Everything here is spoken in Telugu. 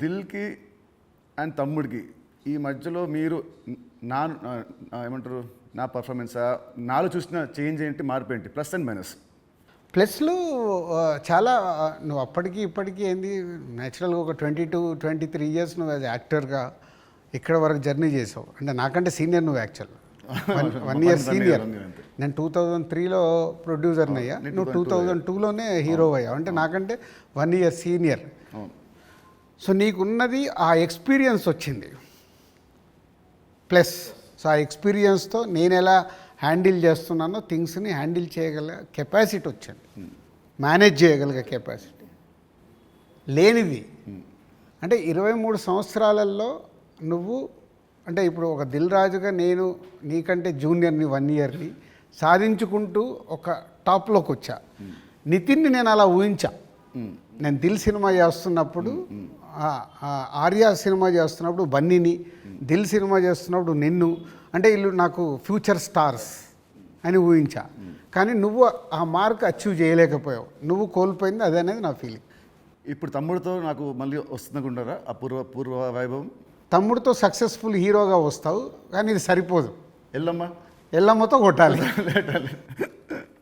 దిల్కి అండ్ తమ్ముడికి ఈ మధ్యలో మీరు ఏమంటారు నా పర్ఫార్మెన్సా నాలో చూసిన చేంజ్ ఏంటి, మార్పు ఏంటి, ప్లస్ అండ్ మైనస్? ప్లస్లు చాలా. నువ్వు అప్పటికి ఇప్పటికీ ఏంది న్యాచురల్గా ఒక 22-23 ఇయర్స్ నువ్వు యాజ్ యాక్టర్గా ఇక్కడ వరకు జర్నీ చేసావు. అంటే నాకంటే సీనియర్ నువ్వు యాక్చువల్ 1 ఇయర్ సీనియర్. నేను 2003లో ప్రొడ్యూసర్ని అయ్యా, నువ్వు 2002లోనే హీరో అయ్యావు. అంటే నాకంటే 1 ఇయర్ సీనియర్. సో నీకున్నది ఆ ఎక్స్పీరియన్స్ వచ్చింది ప్లస్. సో ఆ ఎక్స్పీరియన్స్తో నేను ఎలా హ్యాండిల్ చేస్తున్నానో థింగ్స్ని హ్యాండిల్ చేయగల కెపాసిటీ వచ్చింది, మేనేజ్ చేయగలిగే కెపాసిటీ లేనిది. అంటే 23 సంవత్సరాలలో నువ్వు అంటే ఇప్పుడు ఒక దిల్ రాజుగా నేను నీకంటే జూనియర్ని 1 ఇయర్ని సాధించుకుంటూ ఒక టాప్లోకి వచ్చా. నితిన్ని నేను అలా ఊహించా. నేను దిల్ సినిమా చేస్తున్నప్పుడు, ఆర్య సినిమా చేస్తున్నప్పుడు బన్నీని, దిల్ సినిమా చేస్తున్నప్పుడు నిన్ను, అంటే వీళ్ళు నాకు ఫ్యూచర్ స్టార్స్ అని ఊహించా. కానీ నువ్వు ఆ మార్క్ అచీవ్ చేయలేకపోయావు. నువ్వు కోల్పోయింది అదే అనేది నా ఫీలింగ్. ఇప్పుడు తమ్ముడితో నాకు మళ్ళీ వస్తుందనుకుంటారా ఆ పూర్వ వైభవం? తమ్ముడితో సక్సెస్ఫుల్ హీరోగా వస్తావు, కానీ ఇది సరిపోదు. ఎల్లమ్మ ఎల్లమ్మతో కొట్టాలి.